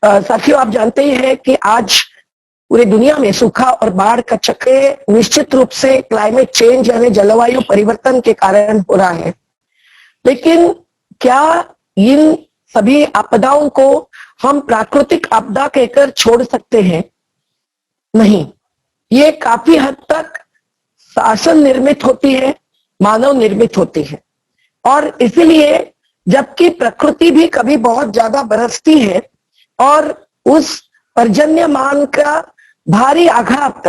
साथियों, आप जानते ही हैं कि आज पूरी दुनिया में सूखा और बाढ़ का चक्र निश्चित रूप से क्लाइमेट चेंज यानी जलवायु परिवर्तन के कारण हो रहा है। लेकिन क्या इन सभी आपदाओं को हम प्राकृतिक आपदा कहकर छोड़ सकते हैं? नहीं, ये काफी हद तक शासन निर्मित होती है, मानव निर्मित होती है। और इसीलिए जबकि प्रकृति भी कभी बहुत ज्यादा बरसती है और उस पर्जन्यमान का भारी आघात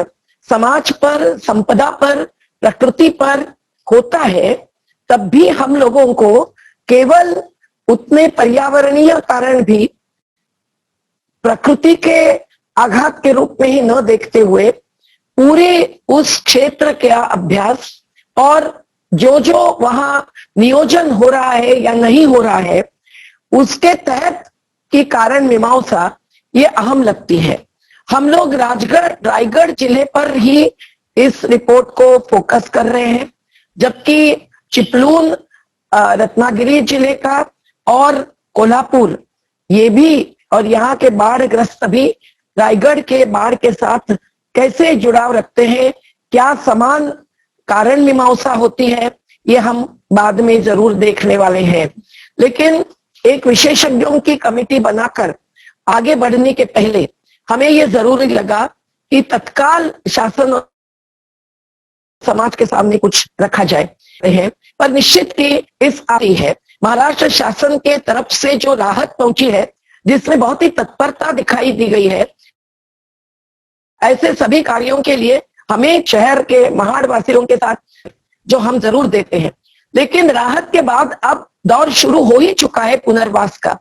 समाज पर, संपदा पर, प्रकृति पर होता है, तब भी हम लोगों को केवल उतने पर्यावरणीय कारण भी प्रकृति के आघात के रूप में ही न देखते हुए पूरे उस क्षेत्र का अभ्यास और जो वहां नियोजन हो रहा है या नहीं हो रहा है उसके तहत की कारण मीमांसा ये अहम लगती है। हम लोग रायगढ़ जिले पर ही इस रिपोर्ट को फोकस कर रहे हैं, जबकि चिपलून रत्नागिरी जिले का और कोल्हापुर ये भी और यहाँ के बाढ़ ग्रस्त भी रायगढ़ के बाढ़ के साथ कैसे जुड़ाव रखते हैं, क्या समान कारण मीमांसा होती है, ये हम बाद में जरूर देखने वाले हैं। लेकिन एक विशेषज्ञों की कमेटी बनाकर आगे बढ़ने के पहले हमें ये जरूरी लगा कि तत्काल शासन और समाज के सामने कुछ रखा जाए है। पर निश्चित की इस आई है महाराष्ट्र शासन के तरफ से जो राहत पहुंची है, जिसमें बहुत ही तत्परता दिखाई दी गई है, ऐसे सभी कार्यों के लिए हमें शहर के महाड़ वासियों के साथ जो हम जरूर देते हैं। लेकिन राहत के बाद अब दौर शुरू हो ही चुका है पुनर्वास का।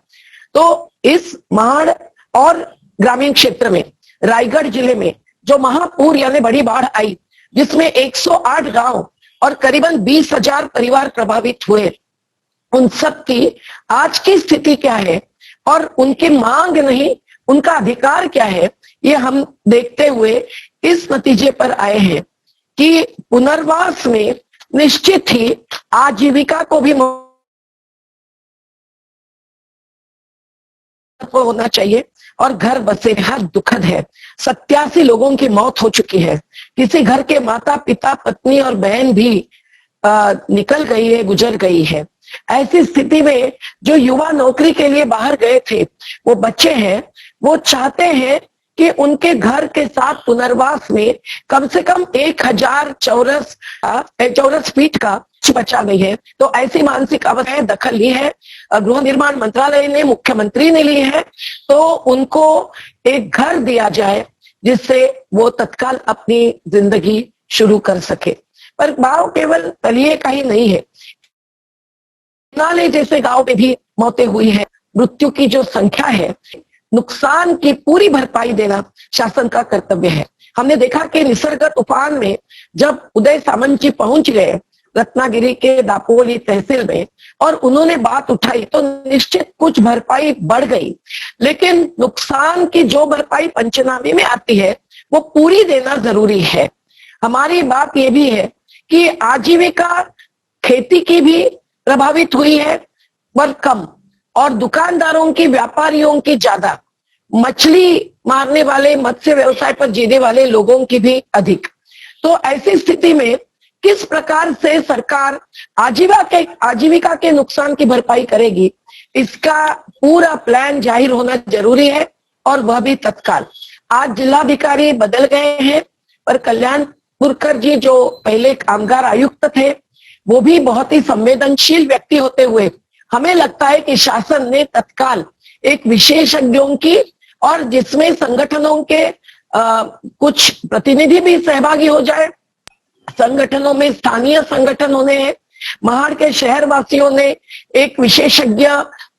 तो इस महाड़ और ग्रामीण क्षेत्र में रायगढ़ जिले में जो महापूर यानी बड़ी बाढ़ आई, जिसमें 108 गांव और करीबन 20,000 परिवार प्रभावित हुए, उन सब की आज की स्थिति क्या है और उनकी मांग नहीं, उनका अधिकार क्या है, ये हम देखते हुए इस नतीजे पर आए हैं कि पुनर्वास में निश्चित ही आजीविका को भी होना चाहिए और घर बसे बेहद दुखद है। 87 लोगों की मौत हो चुकी है। किसी घर के माता पिता, पत्नी और बहन भी निकल गई है, गुजर गई है। ऐसी स्थिति में जो युवा नौकरी के लिए बाहर गए थे, वो बच्चे हैं, वो चाहते हैं कि उनके घर के साथ पुनर्वास में कम से कम 1000 चौरस फीट का बचा गई है। तो ऐसी मानसिक अवस्था दखल ली है, गृह निर्माण मंत्रालय ने, मुख्यमंत्री ने ली है, तो उनको एक घर दिया जाए जिससे वो तत्काल अपनी जिंदगी शुरू कर सके। पर गांव केवल तलिए का ही नहीं है, नाले जैसे गांव में भी मौतें हुई है। मृत्यु की जो संख्या है, नुकसान की पूरी भरपाई देना शासन का कर्तव्य है। हमने देखा कि निसर्ग तूफान में जब उदय सामंत जी पहुंच गए रत्नागिरी के दापोली तहसील में और उन्होंने बात उठाई, तो निश्चित कुछ भरपाई बढ़ गई, लेकिन नुकसान की जो भरपाई पंचनामे में आती है वो पूरी देना जरूरी है। हमारी बात ये भी है कि आजीविका खेती की भी प्रभावित हुई है पर कम, और दुकानदारों की, व्यापारियों की ज्यादा, मछली मारने वाले, मत्स्य व्यवसाय पर जीने वाले लोगों की भी अधिक। तो ऐसी स्थिति में किस प्रकार से सरकार आजीविका के नुकसान की भरपाई करेगी, इसका पूरा प्लान जाहिर होना जरूरी है और वह भी तत्काल। आज जिलाधिकारी बदल गए हैं, पर कल्याण पुरकर जी जो पहले कामगार आयुक्त थे, वो भी बहुत ही संवेदनशील व्यक्ति होते हुए हमें लगता है कि शासन ने तत्काल एक विशेषज्ञों की और जिसमें संगठनों के कुछ प्रतिनिधि भी सहभागी हो जाए, संगठनों में स्थानीय संगठन होने हैं, महाड़ के शहर वासियों ने एक विशेषज्ञ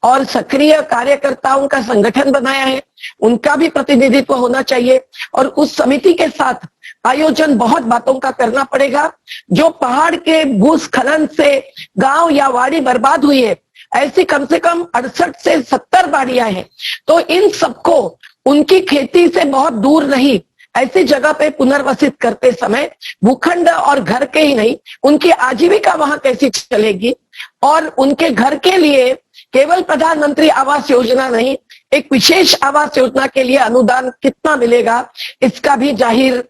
और सक्रिय कार्यकर्ताओं का संगठन बनाया है, उनका भी प्रतिनिधित्व होना चाहिए। और उस समिति के साथ आयोजन बहुत बातों का करना पड़ेगा। जो पहाड़ के भूस्खलन से गांव या वाड़ी बर्बाद हुई है, ऐसी कम से कम 68 से 70 बाड़ियां हैं, तो इन सबको उनकी खेती से बहुत दूर नहीं, ऐसी जगह पे पुनर्वसित करते समय भूखंड और घर के ही नहीं, उनकी आजीविका वहां कैसी चलेगी, और उनके घर के लिए केवल प्रधानमंत्री आवास योजना नहीं, एक विशेष आवास योजना के लिए अनुदान कितना मिलेगा, इसका भी जाहिर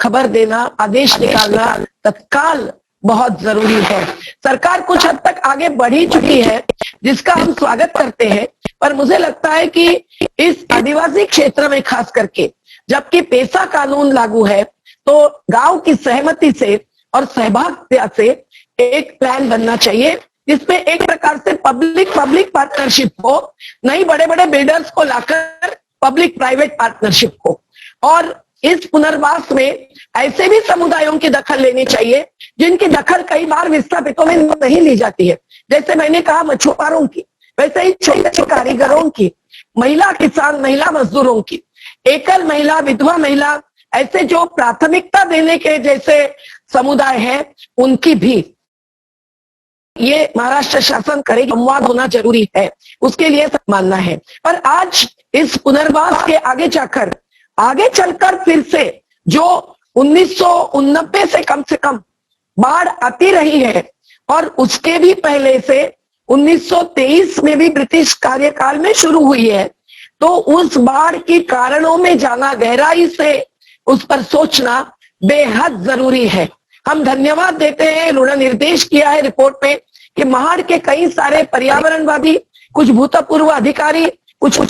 खबर देना, आदेश निकालना तत्काल बहुत जरूरी है। सरकार कुछ हद तक आगे बढ़ी चुकी है, जिसका हम स्वागत करते हैं, पर मुझे लगता है कि इस आदिवासी क्षेत्र में खास करके जबकि पेशा कानून लागू है, तो गांव की सहमति से और सहभागिता से एक प्लान बनना चाहिए, जिसमें एक प्रकार से पब्लिक पार्टनरशिप हो, नहीं बड़े बड़े बिल्डर्स को लाकर पब्लिक प्राइवेट पार्टनरशिप हो। और इस पुनर्वास में ऐसे भी समुदायों की दखल लेनी चाहिए जिनकी दखल कई बार विस्थापितों में नहीं ली जाती है। जैसे मैंने कहा मछुआरों की, वैसे ही छोटे कारीगरों की, महिला किसान, महिला मजदूरों की, एकल महिला, विधवा महिला, ऐसे जो प्राथमिकता देने के जैसे समुदाय हैं, उनकी भी ये महाराष्ट्र शासन करेगी। संवाद होना जरूरी है, उसके लिए मानना है। पर आज इस पुनर्वास के आगे चलकर फिर से जो 1989 से कम बाढ़ आती रही है, और उसके भी पहले से 1923 में भी ब्रिटिश कार्यकाल में शुरू हुई है, तो उस बाढ़ के कारणों में जाना, गहराई से उस पर सोचना बेहद जरूरी है। हम धन्यवाद देते हैं, उन्होंने निर्देश किया है रिपोर्ट में कि महाड़ के कई सारे पर्यावरणवादी, कुछ भूतपूर्व अधिकारी, कुछ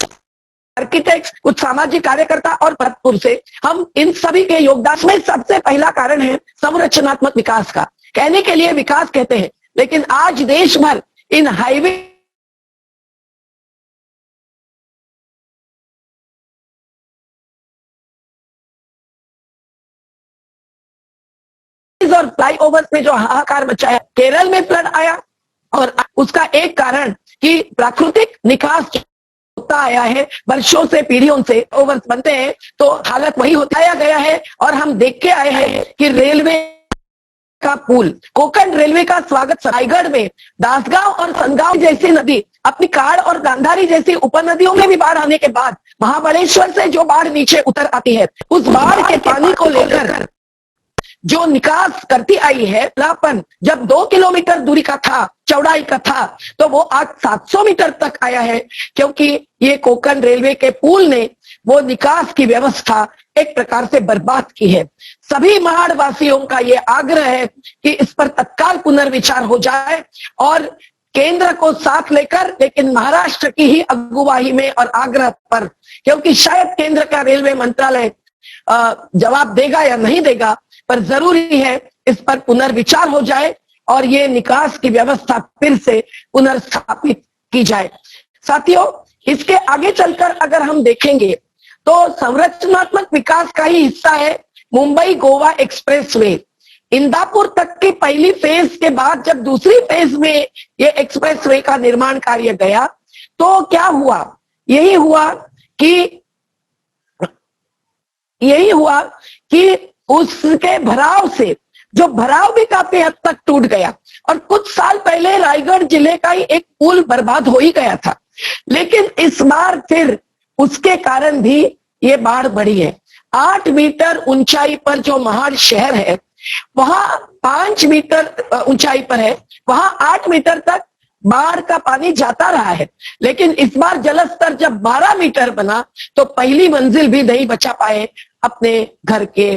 आर्किटेक्ट, कुछ सामाजिक कार्यकर्ता और भरतपुर से, हम इन सभी के योगदान में सबसे पहला कारण है संरचनात्मक विकास का। कहने के लिए विकास कहते हैं, लेकिन आज देश भर इन हाईवे और फ्लाईओवर्स में जो हाहाकार मचाया, केरल में फ्लड आया, और उसका एक कारण कि प्राकृतिक निकास होता आया है, वर्षों से, पीढ़ियों से ओवर्स बनते हैं तो हालत वही होता गया है। और हम देख के आए हैं कि रेलवे का पुल, कोंकण रेलवे का स्वागत रायगढ़ में दासगांव और सनगांव जैसी नदी, अपनी काड़ और गांधारी जैसी उपनदियों में भी बाढ़ आने के बाद महाबलेश्वर से जो बाढ़ नीचे उतर आती है, उस बाढ़ के पानी को लेकर जो निकास करती आई है, लापन जब 2 किलोमीटर दूरी का था, चौड़ाई का था, तो वो आज 700 मीटर तक आया है, क्योंकि ये कोंकण रेलवे के पुल ने वो निकास की व्यवस्था एक प्रकार से बर्बाद की है। सभी महाड़ वासियों का ये आग्रह है कि इस पर तत्काल पुनर्विचार हो जाए, और केंद्र को साथ लेकर, लेकिन महाराष्ट्र की ही अगुवाई में और आग्रह पर, क्योंकि शायद केंद्र का रेलवे मंत्रालय जवाब देगा या नहीं देगा, पर जरूरी है इस पर पुनर्विचार हो जाए और ये निकास की व्यवस्था फिर से पुनर्स्थापित की जाए। साथियों, इसके आगे चलकर अगर हम देखेंगे तो संरचनात्मक विकास का ही हिस्सा है मुंबई गोवा एक्सप्रेसवे। इंदापुर तक की पहली फेज के बाद जब दूसरी फेज में ये एक्सप्रेसवे का निर्माण कार्य गया, तो क्या हुआ? यही हुआ कि उसके भराव से, जो भराव भी काफी हद तक टूट गया, और कुछ साल पहले रायगढ़ जिले का ही एक पुल बर्बाद हो ही गया था, लेकिन इस बार फिर उसके कारण भी ये बाढ़ बढ़ी है। 8 मीटर ऊंचाई पर जो महाड़ शहर है, वहां 5 मीटर ऊंचाई पर है, वहां 8 मीटर तक बाढ़ का पानी जाता रहा है, लेकिन इस बार जलस्तर जब 12 मीटर बना तो पहली मंजिल भी नहीं बचा पाए अपने घर के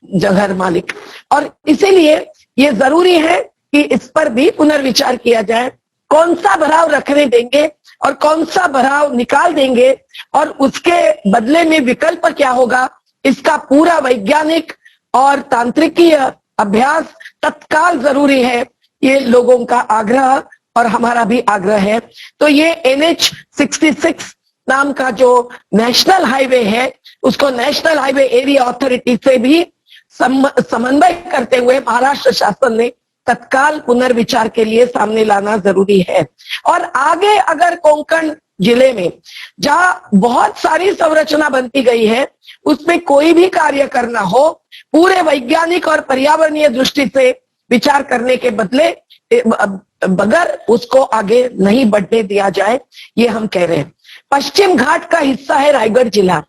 घर मालिक। और इसीलिए ये जरूरी है कि इस पर भी पुनर्विचार किया जाए, कौन सा भराव रखने देंगे और कौन सा भराव निकाल देंगे, और उसके बदले में विकल्प क्या होगा, इसका पूरा वैज्ञानिक और तांत्रिकीय अभ्यास तत्काल जरूरी है। ये लोगों का आग्रह और हमारा भी आग्रह है। तो ये NH-66 नाम का जो नेशनल हाईवे है, उसको नेशनल हाईवे एरिया अथॉरिटी से भी समन्वय करते हुए महाराष्ट्र शासन ने तत्काल पुनर्विचार के लिए सामने लाना जरूरी है। और आगे अगर कोंकण जिले में जहां बहुत सारी संरचना बनती गई है, उसमें कोई भी कार्य करना हो, पूरे वैज्ञानिक और पर्यावरणीय दृष्टि से विचार करने के बदले बगैर उसको आगे नहीं बढ़ने दिया जाए, ये हम कह रहे हैं। पश्चिम घाट का हिस्सा है रायगढ़ जिला।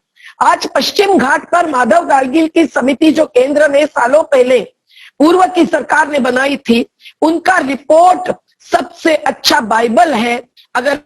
आज पश्चिम घाट पर माधव गाडगिल की समिति जो केंद्र ने सालों पहले पूर्व की सरकार ने बनाई थी, उनका रिपोर्ट सबसे अच्छा बाइबल है। अगर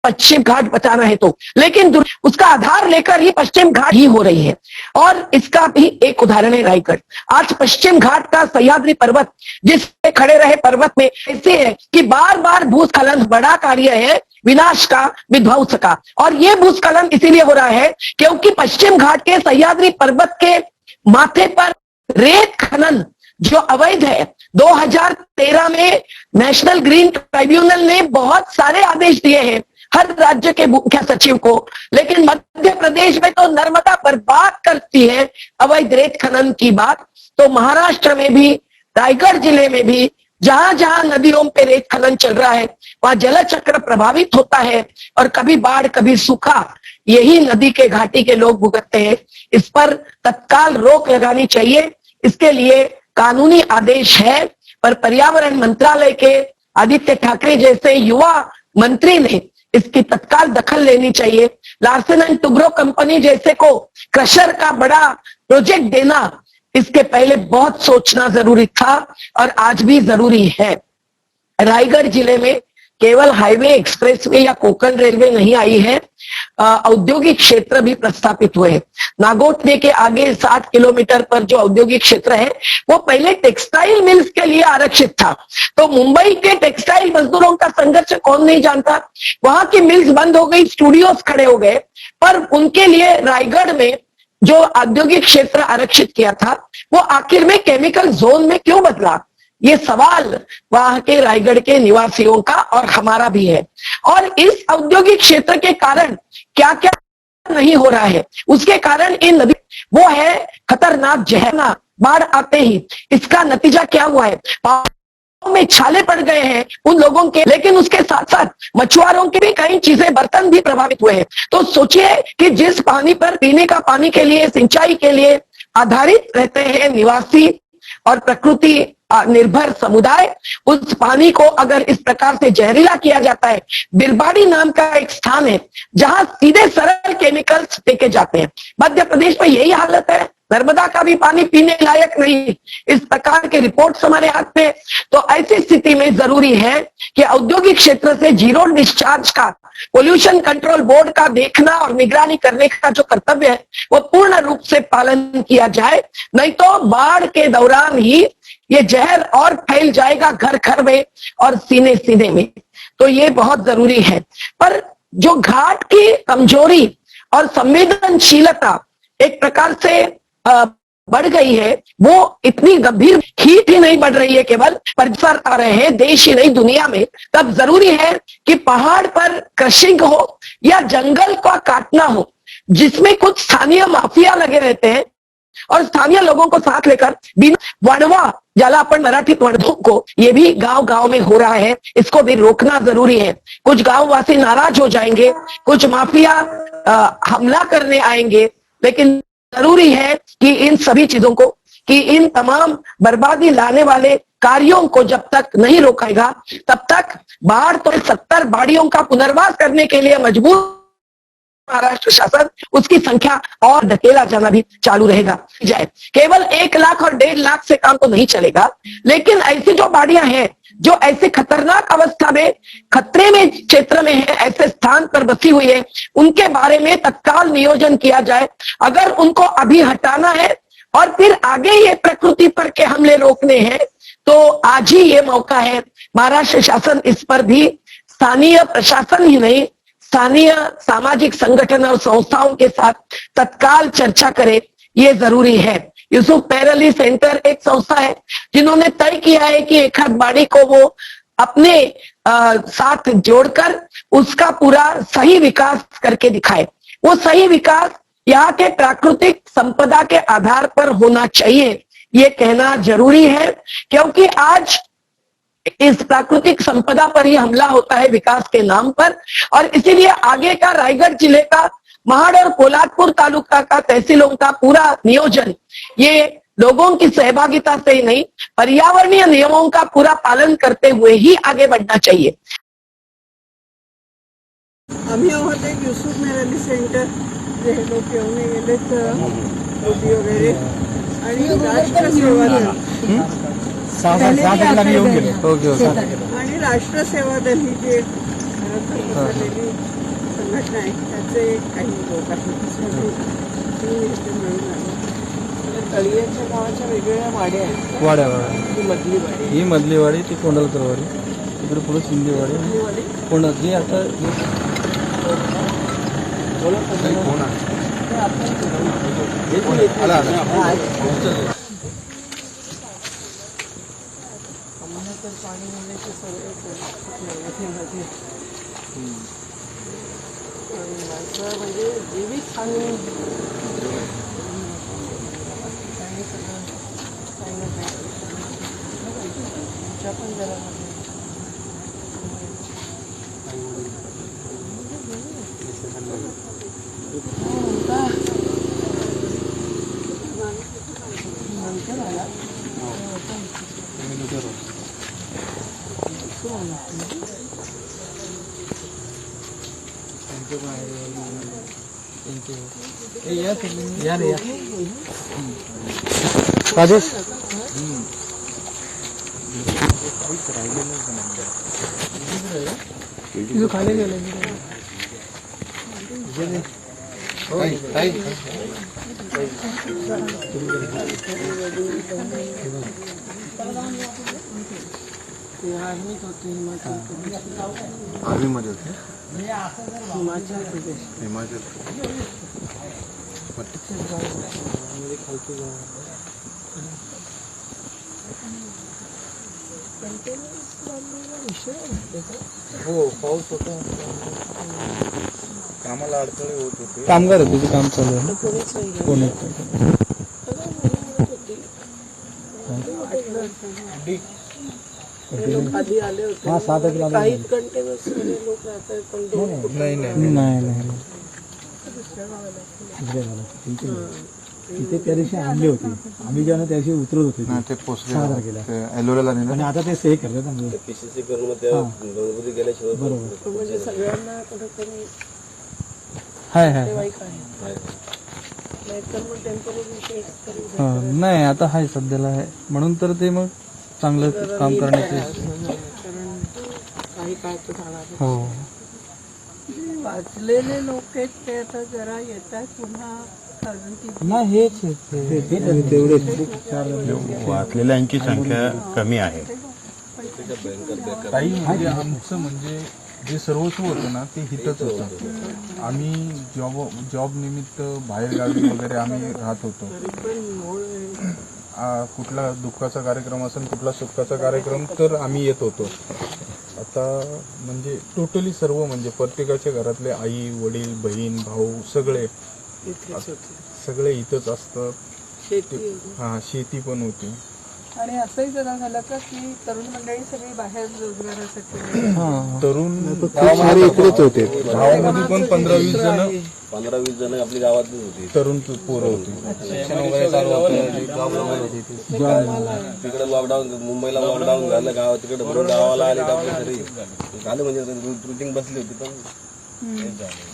पश्चिम घाट बचाना है तो, लेकिन उसका आधार लेकर ही पश्चिम घाट ही हो रही है। और इसका भी एक उदाहरण है रायगढ़। आज पश्चिम घाट का सह्याद्री पर्वत, जिस पे खड़े रहे पर्वत में ऐसे है कि बार बार भूस्खलन बड़ा कार्य है विनाश का, विध्वंस का। और ये भूस्खलन इसीलिए हो रहा है क्योंकि पश्चिम घाट के सह्याद्री पर्वत के माथे पर रेत खनन जो अवैध है, 2013 में नेशनल ग्रीन ट्राइब्यूनल ने बहुत सारे आदेश दिए हैं हर राज्य के मुख्य सचिव को, लेकिन मध्य प्रदेश में तो नर्मदा बर्बाद करती है अवैध रेत खनन की बात। तो महाराष्ट्र में भी, रायगढ़ जिले में भी जहां जहां नदियों पे रेत खनन चल रहा है वहां जल चक्र प्रभावित होता है और कभी बाढ़ कभी सूखा यही नदी के घाटी के लोग भुगतते हैं। इस पर तत्काल रोक लगानी चाहिए। इसके लिए कानूनी आदेश है, पर पर्यावरण मंत्रालय के आदित्य ठाकरे जैसे युवा मंत्री ने इसकी तत्काल दखल लेनी चाहिए। लार्सन एंड टुब्रो कंपनी जैसे को क्रशर का बड़ा प्रोजेक्ट देना, इसके पहले बहुत सोचना जरूरी था और आज भी जरूरी है। रायगढ़ जिले में केवल हाईवे, एक्सप्रेसवे या कोंकण रेलवे नहीं आई है, औद्योगिक क्षेत्र भी प्रस्तापित हुए हैं। नागोठने के आगे 60 किलोमीटर पर जो औद्योगिक क्षेत्र है वो पहले टेक्सटाइल मिल्स के लिए आरक्षित था। तो मुंबई के टेक्सटाइल मजदूरों का संघर्ष कौन नहीं जानता। वहां की मिल्स बंद हो गई, स्टूडियोज खड़े हो गए, पर उनके लिए रायगढ़ में जो औद्योगिक क्षेत्र आरक्षित किया था वो आखिर में केमिकल जोन में क्यों बदला, ये सवाल वहां के रायगढ़ के निवासियों का और हमारा भी है। और इस औद्योगिक क्षेत्र के कारण क्या क्या नहीं हो रहा है, उसके कारण इन नदी वो है खतरनाक जहरना। बाढ़ आते ही इसका नतीजा क्या हुआ है, पाँव में छाले पड़ गए हैं उन लोगों के, लेकिन उसके साथ साथ मछुआरों के भी कई चीजें, बर्तन भी प्रभावित हुए हैं। तो सोचिए कि जिस पानी पर पीने का पानी के लिए, सिंचाई के लिए आधारित रहते हैं निवासी और प्रकृति निर्भर समुदाय, उस पानी को अगर इस प्रकार से जहरीला किया जाता है। बिरबाड़ी नाम का एक स्थान है जहां सीधे सरल केमिकल्स फेंके जाते हैं। मध्य प्रदेश में यही हालत है, नर्मदा का भी पानी पीने लायक नहीं। इस प्रकार के रिपोर्ट्स हमारे हाथ में। तो ऐसी स्थिति में जरूरी है कि औद्योगिक क्षेत्र से जीरो डिस्चार्ज का पोल्यूशन कंट्रोल बोर्ड का देखना और निगरानी करने का जो कर्तव्य है वो पूर्ण रूप से पालन किया जाए, नहीं तो बाढ़ के दौरान ही ये जहर और फैल जाएगा घर घर में और सीने सीने में। तो ये बहुत जरूरी है। पर जो घाट की कमजोरी और संवेदनशीलता एक प्रकार से बढ़ गई है, वो इतनी गंभीर हीट ही नहीं बढ़ रही है, केवल परिसर आ रहे हैं देश ही नहीं दुनिया में। तब जरूरी है कि पहाड़ पर क्रशिंग हो या जंगल का काटना हो, जिसमें कुछ स्थानीय माफिया लगे रहते हैं और स्थानीय लोगों को साथ लेकर बिना वणवा, ज्याला अपन मराठीत वणवों को, ये भी गांव गांव में हो रहा है, इसको भी रोकना जरूरी है। कुछ गांव वासी नाराज हो जाएंगे, कुछ माफिया हमला करने आएंगे, लेकिन जरूरी है कि इन सभी चीजों को, कि इन तमाम बर्बादी लाने वाले कार्यों को जब तक नहीं रोकेगा तब तक बाढ़ तो 70 बाड़ियों का पुनर्वास करने के लिए मजबूर महाराष्ट्र शासन, उसकी संख्या और धकेला जाना भी चालू रहेगा। जाए केवल 1 लाख और 1.5 लाख से काम तो नहीं चलेगा, लेकिन ऐसी जो बाड़ियां हैं जो ऐसे खतरनाक अवस्था में, खतरे में क्षेत्र में है, ऐसे स्थान पर बसी हुई है, उनके बारे में तत्काल नियोजन किया जाए। अगर उनको अभी हटाना है और फिर आगे ये प्रकृति पर के हमले रोकने हैं तो आज ही ये मौका है। महाराष्ट्र शासन इस पर भी स्थानीय प्रशासन ही नहीं, स्थानीय सामाजिक संगठन और संस्थाओं के साथ तत्काल चर्चा करे, ये जरूरी है। यूसुफ पैरली सेंटर एक संस्था है जिन्होंने तय किया है कि एक बाड़ी को वो अपने साथ जोड़कर उसका पूरा सही विकास करके दिखाए। वो सही विकास यहाँ के प्राकृतिक संपदा के आधार पर होना चाहिए, ये कहना जरूरी है, क्योंकि आज इस प्राकृतिक संपदा पर ही हमला होता है विकास के नाम पर। और इसीलिए आगे का रायगढ़ जिले का महाड़ और पोलादपुर तालुका का तहसीलों का पूरा नियोजन ये लोगों की सहभागिता से ही नहीं, पर्यावरणीय नियमों का पूरा पालन करते हुए ही आगे बढ़ना चाहिए। आम्ही आहोत एक युसुफ मेराली सेंटर, जे लोक येऊन गेलेत मोदी वगैरे, आणि राष्ट्र सेवा दल आणि राष्ट्र सेवा दल ही जे घरात बसलेली संघटना आहे त्याचे काही लोक आहेत ती इथे मिळून आलो. तळियाच्या गावाच्या वेगवेगळ्या वाड्या आहेत. वाड्या ही मधली वाडी ही मधली वाडी, ती कोंडलकर वाडी, तिकडे पुढे शिंदेवाडी, मधली वाडी कोंड जी आता तर पाणी येण्याची सवय मध्ये माणसं म्हणजे जीवित हानी काही सगळं काही ना काही तुमच्या पण घरामध्ये नंतर आला या रे या राजेश तुझं खाली गेलं आर्मीत होते आर्मीमध्ये होते हिमाचल प्रदेश हिमाचल हो पाऊस होता कामाला अडथळे होत होते. कामगार होते ते काम चालू आहे कोणीच नाही गेलं. कोण ते लोक आधी आले होते. हा, 7 किलो आले. काही कंटेनर्स मध्ये लोक राहतात पण दोन नाही नाही नाही तिथे त्या दिवशी आणले होते आम्ही जेव्हा त्या दिवशी उतरत होते नाही, ते पोचले 6 तारखेला ते एलोराला नेलं. आणि आता ते सही करतात आम्ही. पीसीसी करून मग त्या गणपती गेल्याशिवाय बरोबर म्हणजे सगळ्यांना कुठेतरी हाय हाय वाईट आहे नाहीतर मग टेम्पररी हा, नाही आता हाय सध्याला आहे म्हणून तर ते मग चांगलं काम करण्याचे कारण काही काय तर जाणार हो वाचलेले लोक आहेत ते आता जरा येतात पुन्हा कारण की नाही हेच तेवढेच वाचलेल्यांची संख्या कमी आहे. काही म्हणजे आमचं म्हणजे जे सर्वस्व होतं ना ते हितच होतं. आम्ही जॉब निमित्त बाहेरगावी वगैरे आम्ही राहत होतो. पण मूळ कुठला दुःखाचा कार्यक्रम असेल कुठला सुखाचा कार्यक्रम तर आम्ही येत होतो. आता म्हणजे टोटली सर्व म्हणजे प्रत्येकाच्या घरातले आई वडील बहीण भाऊ सगळे इथेच होते सगळे इथंच असतात. शेती होती. हा शेती पण होती. आणि असंही जरा झालं का की तरुण मंडळी सगळी बाहेर रोजगारासाठी तरुण इकडेच होते. गावामध्ये पण 15-20 जण 15-20 जण आपली गावातलीच होती. तरुण पोरं होती. तिकडे लॉकडाऊन मुंबईला लॉकडाऊन झालं गाव तिकडे भरून गावाला आले आपल्या घरी झालं म्हणजे रुटीन बसली होती पण हेच झालं.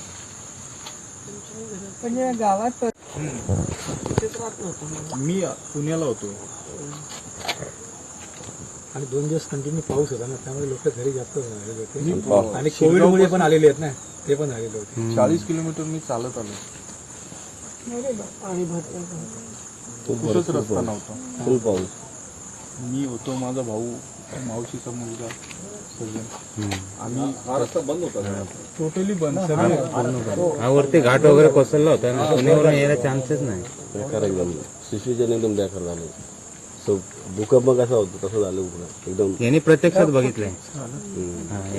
म्हणजे गावात तिथेच राहत नव्हतं. मी पुण्याला होतो. आणि 2 दिवस कंटिन्यू पाऊस होता ना त्यामुळे लोक घरी जास्त आलेले होते आणि कोविडमुळे पण आलेले आहेत ना ते पण आलेले होते. 40 किलोमीटर मी चालत आलो. पाणी भरतं कुठंच रस्ता नव्हता. फुल पाऊस. मी होतो माझा भाऊ मावशीचा मुलगा सगळे आम्ही बंद होता टोटली बंद सगळे. हा वरती घाट वगैरे कोसळला होता ना पुण्यावरून यायला चान्सेस नाही. बेकार एकदम सिच्युएशन एकदम बेकार झालं. भूकंप कसा होतो तसं झालं एकदम. यांनी प्रत्यक्षात बघितलंय.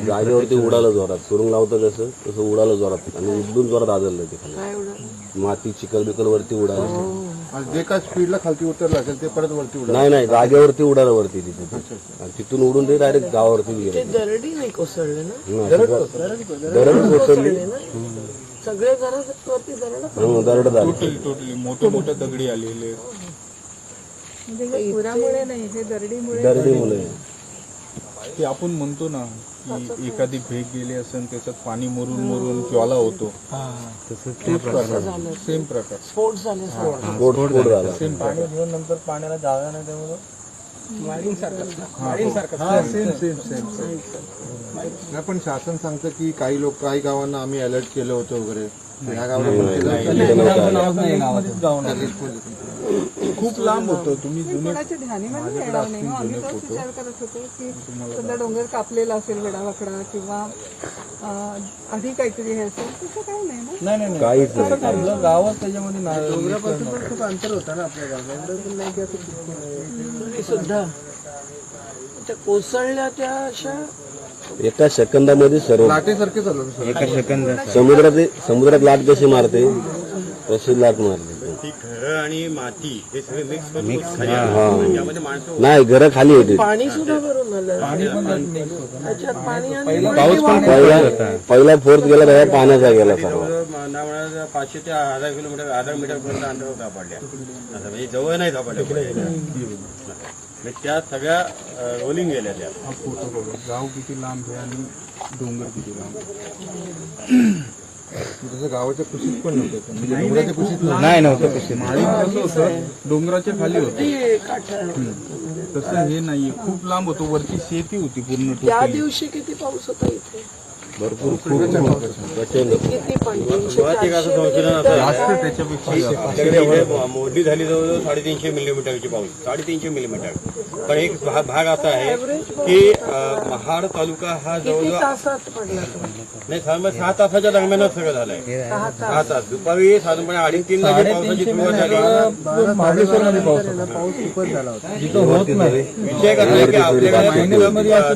जागेवरती उडालं जोरात सुरुंग लावतं कसं तसं उडालं जोरात आणि एकदम जोरात आदळलं ते खाली. काय एवढं माती चिखल बिकल वरती उडालं. जे काय स्पीडला खालती उतरलं असेल ते परत वरती उडा. नाही जागेवरती उडालं वरती तिथे आणि तिथून उडून ते डायरेक्ट गावावरती ते गेले. दरडी नाही कोसळले ना दरड कोसळली. सगळे घरावरती दरड दरड झाली. टोटली मोठे मोठे दगडी आलेले. म्हणजे हे पुरामुळे नाही हे दरडीमुळे दरडी मुले ते आपण म्हणतो ना की एखादी भेग गेली असेल त्याच्यात पाणी मुरून ज्वाला होतो. सेम प्रकार. स्फोट झाले स्फोट झाला. पाणी घेऊन नंतर पाण्याला जागा नाही त्यामुळे नाही पण शासन सांगतं की काही गावांना आम्ही अलर्ट केलं होतं वगैरे ह्या गावाला खूप लांब होतं. तुम्ही मी कोणाच्या ध्यानीमध्ये येणार नाही हो. आम्ही तोच विचार करत होतो की सध्या डोंगर कापलेला असेल वेडावाकडा किंवा आधी काहीतरी हे असेल तसं काही नाही ना. नाही काहीच नाही. आपलं गावात त्याच्यामध्ये डोंगरापासून पण खूप अंतर होतं ना आपल्या गावाला. पण नाही की असं तरी सुद्धा त्या कोसळल्या त्या अशा एका सेकंदामध्ये सर्व लाटेसारखे चालू एका सेकंद समुद्रात लाट कशी मारते तशी लाट मारली. ती घरं आणि माती हे सगळे मिक्स नाही घरं खाली होती. पाणी सुद्धा भरून आलं त्याच्यात पाणी आणि पाऊस पण पहिला फोर्थ गेला त्याच्या पाण्याचा गेला सर्व. 500 ते 1000 किलोमीटर 1000 मीटर पर्यंत अंतरावर सापडल्या. असं म्हणजे जवळ नाही सापडल्या त्या सगळ्या रोलिंग गेल्या त्या. हा फोटो बघा, गाव किती लांब आहे आणि डोंगर किती लांब. तसं गावाच्या कुशीत पण नव्हतं म्हणजे डोंगराच्या कुशीत नाही नव्हतं कशी माळी कसं होतं डोंगराच्या खाली होतं. तसं हे नाहीये, खूप लांब होतो. वरती शेती होती पूर्ण त्या टोटली. दिवशी किती पाऊस होता इथे भरपूर किती पण 300-400 जास्त त्याच्यापेक्षा जास्त. आपल्याकडे इथे मोठी झाली जवळजवळ 350 मिलीमीटरची पाऊस. 350 मिलीमीटर. पण एक भाग असा आहे की महाड तालुका हा किती जवळजवळ तासात पडला तो? नाही 6 तासाच्या दरम्यानच सगळं झालंय. 6 तास. दुपारी साधारणपणे 2:30 ला जी पावसाची सुरुवात झाली. महाबळेश्वरमध्ये पाऊस होता. पाऊस खूपच झाला होता. जिथं होत नाही विषय कसा आहे की आपल्याकडे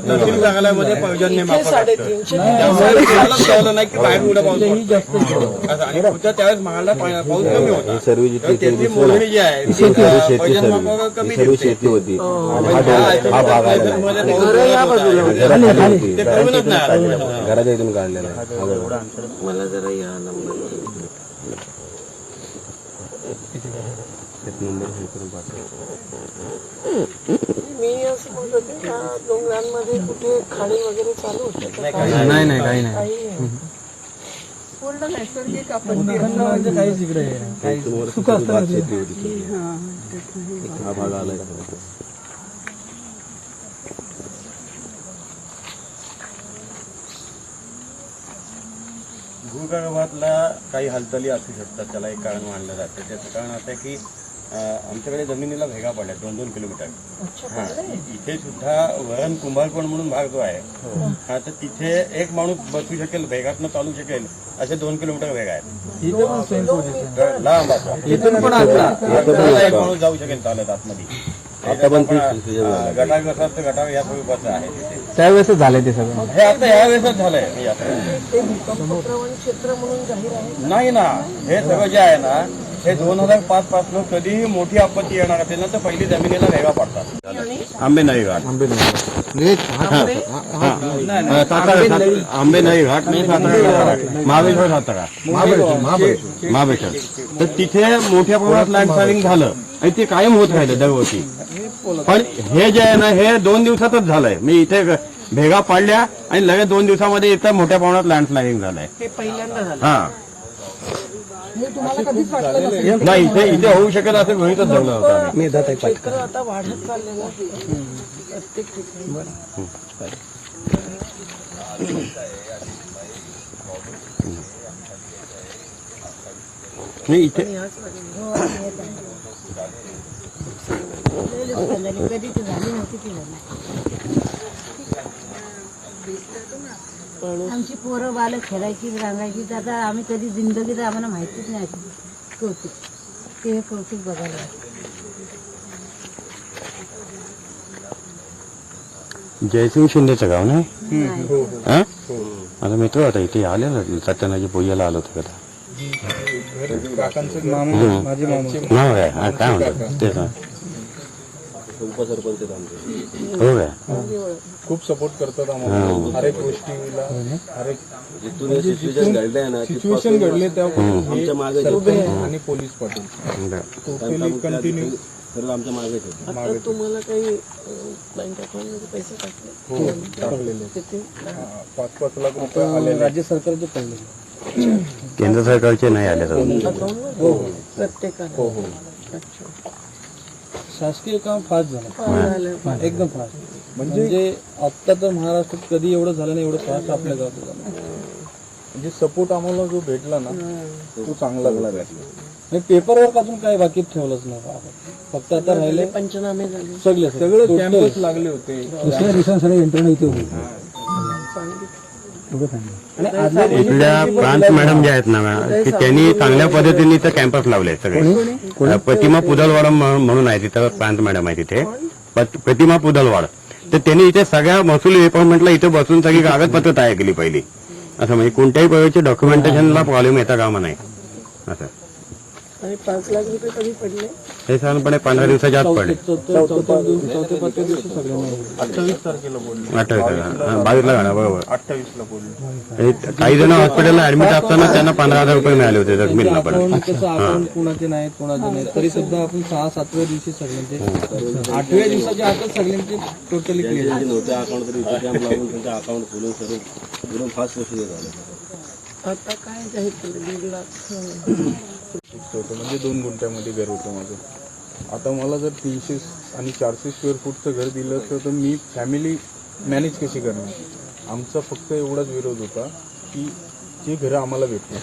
तहसील कार्यालयामध्ये पर्जन्य इथे मापक असतं. 350 त्यामुळे नाही की बाहेर उड्या पाऊस पडतो. असं. आणि पुढच्या त्यावेळेस महाडला पाऊस कमी होता. सर्व तर त्याची मोजणी जी आहे ती पर्जन्य मापक कमी सर्व दिसते. शेती होती आणि हा भाग आलेला आहे. घरं या बाजूला होती. घरं खाली होती. ते करूनच नाही आलं. घराच्या इथून काढलेला आहे. मला जरा या नंबर एक नंबर हे करून पाठव. मी असं म्हणत होते त्या डोंगरांमध्ये कुठे खाडी वगैरे चालू होते का? नाही काही नाही. काही पूर्ण नैसर्गिक आपत्ती असं. काहीच इकडे हे नाही. सुख शेती होती. हा भाग आलाय. भूगर्भातल्या काही हालचाली असू शकतात. त्याला एक कारण मानलं जातं. त्याचं कारण असं आहे की आमच्याकडे जमिनीला भेगा पडल्या 2-2 किलोमीटर. हा इथे सुद्धा वरण कुंभारकोण म्हणून भाग जो आहे हा तर तिथे एक माणूस बसू शकेल भेगातनं चालू शकेल असे 2 किलोमीटर भेगा आहेत. इथं पण सेम पोझिशन. लांब असं इथून पण आता एक माणूस जाऊ शकेल चालत आतमध्ये. आता पण गटार कसं असतं गटार या स्वरूपाचं आहे तिथे. त्यावेळेस झाले ते सगळं. हे आता यावेळेसच झालंय हे आता. ते भूकंपप्रवण क्षेत्र म्हणून जाहीर आहे. नाही ना हे सगळं जे आहे ना हे 2005 पासून कधीही मोठी आपत्ती येणार असेल ना तर पहिली जमिनीला भेगा पडतात. आंबेनळी घाट आंबेनळी घाट नाही सातारा महाबळेश्वर सातारा महाबळेश्वर. तर तिथे मोठ्या प्रमाणात लँडस्लायडिंग झालं आणि ते कायम होत राहिलं दरवर्षी. पण हे जे आहे ना हे 2 दिवसातच झालंय. मी इथे भेगा पाडल्या आणि लगेच 2 दिवसामध्ये इथं मोठ्या प्रमाणात लँडस्लायडिंग झालंय. हे पहिल्यांदा झालं. हा हे तुम्हाला कधीच वाटलं नसेल. नाही इथे होऊ शकेल असं गृहीतच धरलं होतं आम्ही. क्षेत्र आता वाढत चाललेलं आहे प्रत्येक ठिकाणी. नाही इथे आमची पोरं बालं खेळायची रांगायची तर आता आम्ही कधी जिंदगीत आम्हाला माहितीच नाही अशी कौतुक. ते हे कौतुक बघायला. जयसिंग शिंदेचं गाव नाही हा? आता मित्र होता इथे आलेला सत्यनारायण पोह्याला आलो होतो कदा. काकांचं माझे मामा नाव काय हा, काय म्हणतात ते सांग. उपसरपंच हो काय खूप सपोर्ट करतात आम्हाला हर एक गोष्टीला. हर एक जिथून हे सिच्युएशन घडलंय ना सिच्युएशन घडले तेव्हा आमच्या मागे आणि पोलीस पाटील टोटली कंटिन्यू सर्व आमच्या मागे होते. आता तुम्हाला काही बँक अकाउंटमध्ये पैसे टाकले टाकलेले किती? 5-5 लाख रुपये आलेले. राज्य सरकारचे पडले. केंद्र सरकारचे नाही आले अकाउंटवर प्रत्येकाला. हो हो. अच्छा. शासकीय काम फास्ट झालं एकदम फास्ट म्हणजे आता तर महाराष्ट्रात कधी एवढं झालं नाही एवढं फास्ट आपल्या गावात झालं. म्हणजे सपोर्ट आम्हाला जो भेटला ना तो चांगला भेटला. पेपरवर अजून काय बाकी ठेवलंच नाही फक्त आता राहिले पंचनामे झाले. सगळे कॅम्पस लागले होते. दुसऱ्या दिवसांनी सगळे इंटरव्ह्यू इथे होते. इथल्या प्रांत मॅडम ज्या आहेत ना की त्यांनी चांगल्या पद्धतीने इथं कॅम्पस लावले सगळे. प्रतिमा पुदलवाड म्हणून आहे तिथं प्रांत मॅडम आहे तिथे प्रतिमा पुदलवाड. तर त्यांनी इथे सगळ्या महसूल डिपार्टमेंटला इथे बसून सगळी कागदपत्र तयार केली पहिली. असं म्हणजे कोणत्याही प्रकारचे डॉक्युमेंटेशनला प्रॉब्लेम येता कामा नाही असं. आणि 5 लाख रुपये कधी पडले? हे साधारणपणे 15 दिवसाच्या आत पडले. 28 तारखेला बोलले. 22ला घाला बरोबर. 28ला बोलले. काही जण हॉस्पिटलला ऍडमिट असताना त्यांना 15,000 रुपये मिळाले होते जखमींना पण. अकाउंट कुणाचे नाहीत कोणाचे नाही तरी सुद्धा आपण 6-7व्या दिवशी सगळ्यांचे 8व्या दिवसाच्या आतच सगळ्यांचे टोटली क्लिअर. नव्हत्या अकाउंट तरी कॅम्प लावून त्यांचं अकाउंट खोलून सर्व फास्ट प्रोसिजर झालं. आता काय जाहीर केलं? 1.5 लाख होतं म्हणजे 2 गुंठ्यामध्ये घर होतं माझं. आता मला जर 300 आणि 400 स्क्वेअर फूटचं घर दिलं असतं तर मी फॅमिली मॅनेज कशी करणार. आमचा फक्त एवढाच विरोध होता की जे घरं आम्हाला भेटली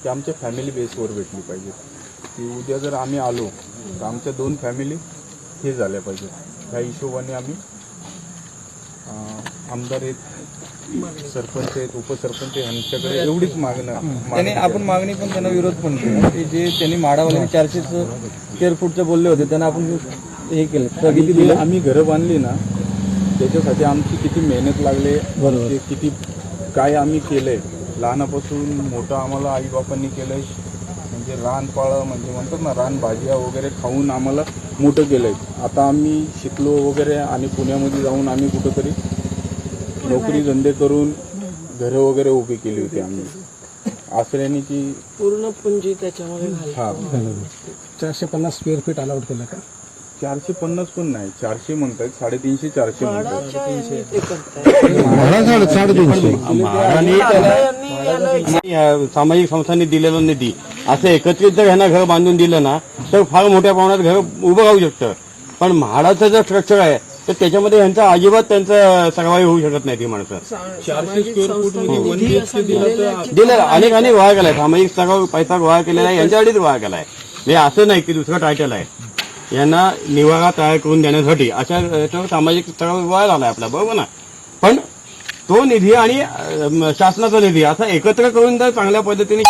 ते आमच्या फॅमिली बेसवर भेटली पाहिजेत. की उद्या जर आम्ही आलो तर आमच्या 2 फॅमिली हे झाल्या पाहिजेत. ह्या हिशोबाने आम्ही आमदार आहेत, सरपंच आहेत, उपसरपंच यांच्याकडे एवढीच त्याने आपण मागणी पण त्यांना विरोध पण केला की जे त्यांनी माडावाल्याने 400 स्क्वेअर फूटचं बोलले होते त्यांना आपण हे केलं स्थगिती दिली. आम्ही घरं बांधली ना त्याच्यासाठी आमची किती मेहनत लागले, ते किती काय आम्ही केलंय. लहानापासून मोठं आम्हाला आईबापांनी केलंय. म्हणजे रानपाळं म्हणजे म्हणतात ना रानभाज्या वगैरे खाऊन आम्हाला मोठं केलंय. आता आम्ही शिकलो वगैरे आणि पुण्यामध्ये जाऊन आम्ही कुठंतरी नोकरी धंदे करून घरं वगैरे उभी केली होती आम्ही. आश्रयानीची पूर्ण पुंजी त्याच्यामध्ये घालतो. हा 450 स्क्वेअर फीट अलाउड केलं का? 450 पण नाही 400 म्हणतात 350 400 म्हणतात. भाडाच्या याने ते करतायत. सामाजिक संस्थांनी दिलेला निधी असं एकत्रित जर ह्यांना घर बांधून दिलं ना तर फार मोठ्या प्रमाणात घर उभं राहू शकतं. पण म्हाडाचं जर स्ट्रक्चर आहे तर त्याच्यामध्ये ह्यांचा अजिबात त्यांचं सर्वाईव्ह होऊ शकत नाही ती माणसं. 400 स्क्वेअर फूट मध्ये 1 BHK दिलं तर दिलेला अनेक गोळा केलाय. सामाजिक स्तरावर पैसा गोळा केलेला आहे यांच्यासाठीच गोळा केलाय. म्हणजे असं नाही की दुसरं टायटल आहे. यांना निवारा तयार करून देण्यासाठी अशा याच्यावर सामाजिक स्तरावर गोळा झालाय आपला बरोबर ना. पण तो निधी आणि शासनाचा निधी असा एकत्र करून जर चांगल्या पद्धतीने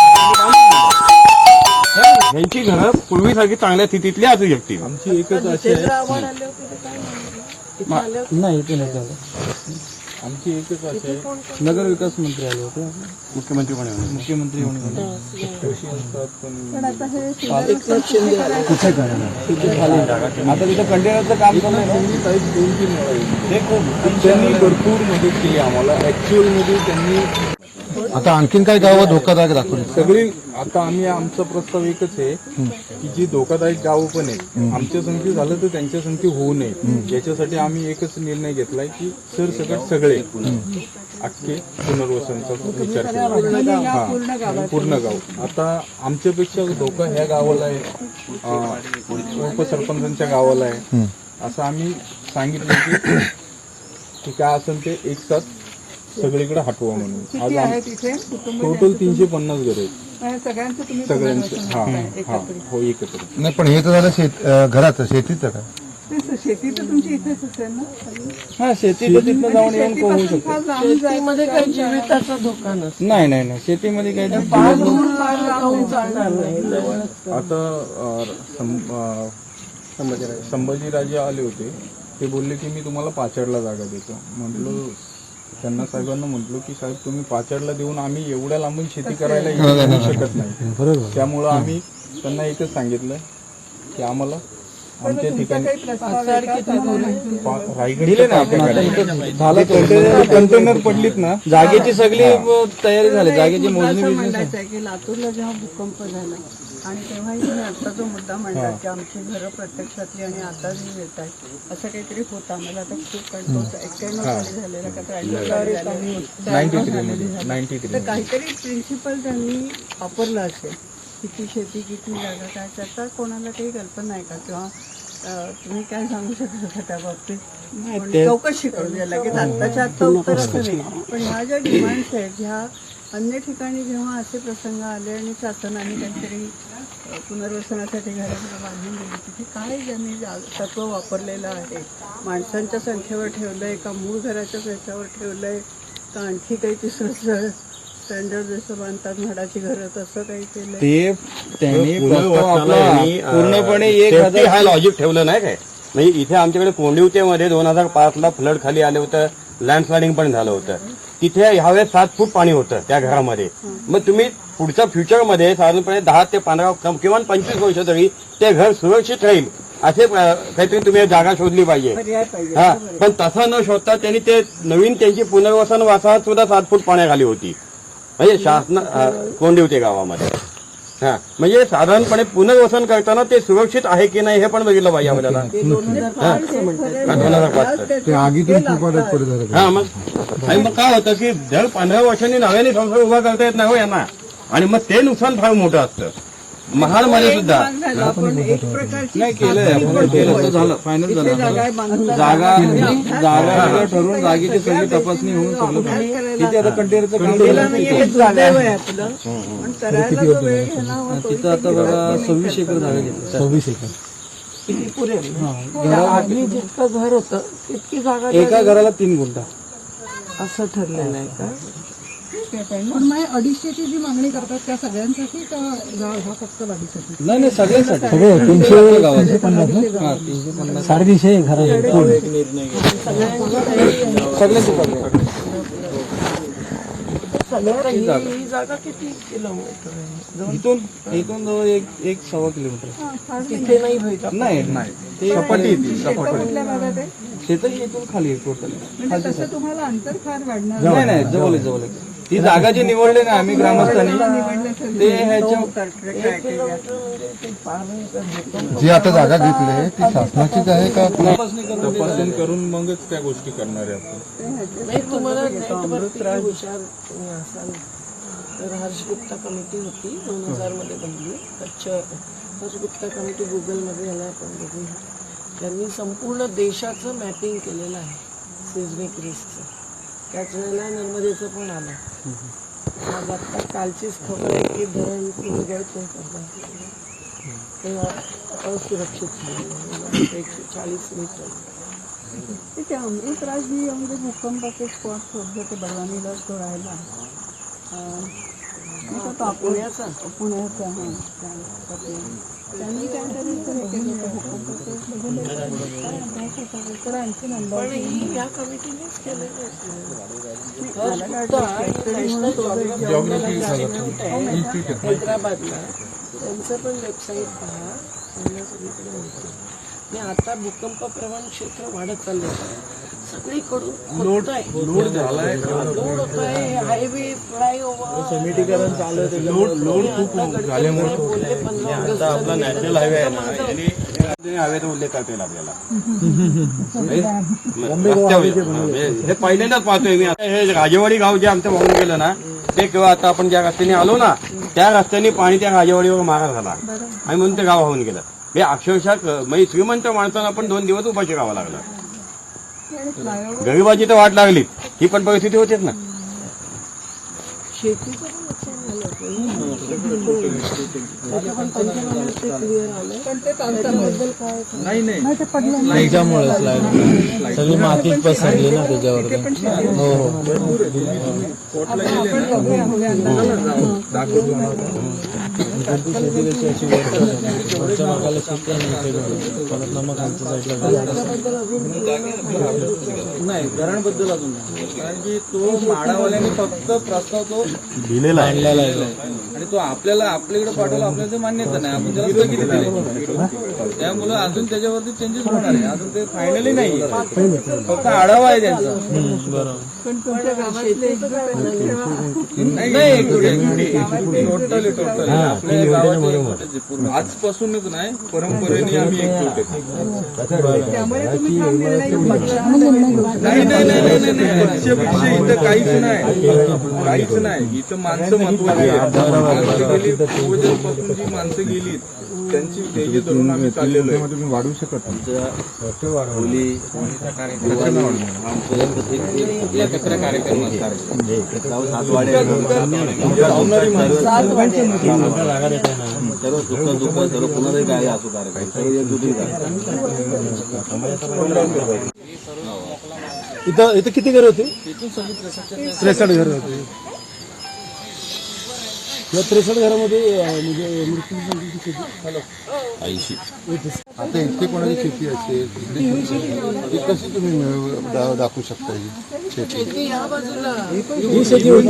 यांची घरं पूर्वीसारखी चांगल्या स्थितीतली असू शकतील. आमची एकच अशी आहे. आव्हान आले होते ते काय म्हणले? इथे आले होते? नाही इथे नाही झालं. आमची एकच अशी आहे. नगर विकास मंत्री आले होते मुख्यमंत्री पण आहे. मुख्यमंत्री म्हणून कशी असतात पण एकनाथ शिंदे आले. तिथे करायला आता तिथं कंटेनरचं काम चालू आहे. त्यांनी काही 2-3 वेळा येईल. त्यांनी भरपूर मदत केली आम्हाला. ऍक्च्युअल मध्ये त्यांनी आता आणखीन काय गावं धोकादायक दाखवली सगळी. आता आम्ही आमचा प्रस्ताव एकच आहे की जी धोकादायक गावं पण आहेत आमच्या संख्ये झालं तर त्यांच्या संख्ये होऊ नये. याच्यासाठी आम्ही एकच निर्णय घेतलाय की सरसकट सगळे अख्खे पुनर्वसनचा विचार केला. हा पूर्ण गाव. आता आमच्यापेक्षा धोका ह्या गावाला आहे, उपसरपंचांच्या गावाला आहे. असं आम्ही सांगितलं की काय असेल ते एक साथ सगळीकडे हटवा म्हणून. आज टोटल 350 घर आहेत सगळ्यांचं. हा हो एकत्र. नाही पण हे तर झालं घराचं शेतीचं काय शेती तर तुमची इथेच असेल ना? हा शेती तिथनं जाऊन येऊन होऊ शकतो. शेतीमध्ये काही जीविताचा धोका नसतो. नाही नाही नाही शेतीमध्ये काही फार दूर लांब जाऊन चालणार नाही. जवळच. आता संभाजीराजे आले होते. ते बोलले की मी तुम्हाला पाचडला जागा देतो. म्हटलं त्यांना साहेबांना म्हटलो की साहेब तुम्ही पाचडला देऊन आम्ही एवढ्या लांबून शेती करायला येऊ शकत नाही. त्यामुळं आम्ही त्यांना एकच सांगितलं की आम्हाला आमच्या ठिकाणी दिले ना झालं. कंटेनर पडलीत ना जागेची सगळी तयारी झाली. जागेची मोजणी मांडायचं आहे की लातूरला जेव्हा भूकंप झाला आणि तेव्हाही तुम्ही आता जो मुद्दा मांडला की आमची घरं प्रत्यक्षातली आणि आता जी येत आहेत असं काहीतरी होतं. आम्हाला आता खूप कंट्रोल 91 साली झालेला का तर 93 तर काहीतरी प्रिन्सिपल त्यांनी वापरलं असेल. किती शेती किती जागा काय त्याचा कोणाला काही कल्पना आहे का? किंवा तुम्ही काय सांगू शकता त्या बाबतीत? पण चौकशी करूया लगेच आत्ताच्या आत्ता उत्तराचं नाही. पण ह्या ज्या डिमांड्स आहेत ह्या अन्य ठिकाणी जेव्हा असे प्रसंग आले आणि शासनाने काहीतरी पुनर्वसनासाठी घराला बांधून दिली, तिथे काय ज्यांनी तत्व वापरलेलं आहे? माणसांच्या संख्येवर ठेवलंय का मूळ घराच्या ह्याच्यावर ठेवलंय का आणखी काही तिसरं स्टँडर्ड जसं बांधतात म्हाडाची घरं तसं काही केलंय? ते त्यांनी प्रस्ताव आपला पूर्णपणे सेफ्टी हा लॉजिक ठेवलं नाही काय. म्हणजे इथे आमच्याकडे कोंडिवतेमध्ये 2005ला फ्लड खाली आलं होतं, लँडस्लायडिंग पण झालं होतं. तिथे ह्यावेळेस 7 फूट पाणी होतं त्या घरामध्ये. मग तुम्ही पुढच्या फ्युचरमध्ये साधारणपणे 10 ते 15 किंवा 25 वर्ष तरी ते घर सुरक्षित राहील असे काहीतरी तुम्ही जागा शोधली पाहिजे. पर्याय पाहिजे. हा, पण तसं न शोधता त्यांनी ते नवीन त्यांची पुनर्वसन वसाहत सुद्धा 7 फूट पाण्याखाली होती. म्हणजे शासन कोंडिवते गावामध्ये. हा, म्हणजे साधारणपणे पुनर्वसन करताना ते सुरक्षित आहे की नाही हे पण बघितलं पाहिजे आपल्याला. 2005 ते आगीतून खूप पडत झालं. हा, मग काय होतं की दर 15 वर्षांनी नव्याने संसार उभा करता येत नाही हो यांना, आणि मग ते नुकसान फार मोठं असतं. महाडमध्ये सुद्धा आपण एक प्रकारची नाही केलंय आपण, केलं झालं, फायनल झालं. जागा सगळं ठरवून जागेची सगळी तपासणी होऊन सगळं तिथे आता कंटेनरचं काम दुर्दैव आहे आपलं, पण करायला जो वेळ घ्यायला हवा तो तिथं आता बघा 26 एकर जागा घेतली. 26 एकर किती पुरेल? आधी जितकं घर होतं तितकी जागा एका घराला 3 गुंठा असं ठरलेलं आहे का? पण मग 250ची जी मागणी करतात त्या सगळ्यांसाठी का हा फक्त वाढीसाठी? नाही सगळ्यांसाठी. सगळे 350 गावाचे 350 350 घर सगळ्यांची. ही जागा किती किलोमीटर आहे? इथून जवळ 1-1.25 किलोमीटर. तिथे नाही व्हायचं. नाही ते सपाटी कुठल्या भागात आहे? शेतही इथून खाली आहे टोटल. म्हणजे तसं तुम्हाला अंतर फार वाढणार नाही जवळ ती जागा जी निवडली ना आम्ही ग्रामस्थांनी ते ह्याच्या जी आता जागा घेतली आहे ती शासनाचीच आहे का? तपासणी करून मगच त्या गोष्टी करणार आहे आपण. नाही तुम्हाला नेटवरती हुशार तुम्ही असाल तर हर्ष गुप्ता कमिटी होती 2000 मध्ये बनली. कच्छ हर्ष गुप्ता कमिटी गुगलमध्ये याला आपण बघू. त्यांनी संपूर्ण देशाचं मॅपिंग केलेलं आहे सिझमिक रिस्कचं. त्याच वेळेला नर्मदेचं पण आलं. आज आत्ता कालचीच खबर आहे की धरण गळतंय तेव्हा असुरक्षित झालं 140 मीटर. ते अमृतराज म्हणजे भूकंपाचे स्पॉट होते ते बळवानीला तो राहिला पुण्याचा हां त्यांनी काय पण ही या कमिटीनेच केलेलं हैदराबादला त्यांचं पण वेबसाईट पहा. सगळीकडे माहिती. आणि आता भूकंप प्रवण क्षेत्र वाढत चाललंय सगळीकडून. लोड झालाय, लोड होत आहे. हायवे फ्लायओव्हर समितीकरण चालू आहे. लोड खूप झाल्यामुळे आता आपला नॅशनल हायवे आहे ना, हवेचा उल्लेख करता येईल आपल्याला. हे पहिल्यांदाच पाहतोय मी. हे राजेवाडी गाव जे आमचं वाहून गेलं ना ते किंवा आता आपण ज्या रस्त्याने आलो ना त्या रस्त्याने पाणी त्या राजेवाडीवर मारा झाला आणि म्हणून ते गाव वाहून गेलं. हे अक्षरशः म्हणजे श्रीमंत माणसांना पण 2 दिवस उपाशी राहावं लागलं. गरिबाची तर वाट लागली ही पण परिस्थिती होतीच ना. शेतीचं पण नुकसान झालं पण पंचनाम्यात ते क्लिअर आलं. पण ते त्याबद्दल काय सगळी मातीच पसरली ना त्याच्यावर. नाही घरांबद्दल अजून नाही, कारण की तो माडावाल्याने फक्त प्रस्ताव तो दिलेला आहे आणि तो आपल्याकडे पाठवला. आपल्याला ते मान्यता नाही, आपण त्याला स्थगिती दिली. त्यामुळे अजून त्याच्यावरती चेंजेस होणार आहे. अजून ते फायनली नाही, फक्त आढावा आहे त्यांचा. बरोबर. नाही टोटल आपल्या गावात आजपासूनच नाही परंपरेने आम्ही एक नाही पक्ष इथं काहीच नाही. इथं माणसं महत्वाची आहेत. पूर्वजांपासून जी माणसं गेली त्यांची ध्येय धरून आम्ही चाललेलो आहे. तुम्ही वाढवू शकत नाही. होली एकत्र कार्यक्रम असतात. सात वाडे सर्व सुख दुःख सर्व पुनरही काय असो कार्यक्रम सर्व एकजुटीत इथं किती घर होते? 63 घर होते. या 63 घरामध्ये म्हणजे मृत्यू किती? 80. आता इतके कोणाची शेती असते ती कशी तुम्ही दाखवू शकता ही शेती? ही शेती होती.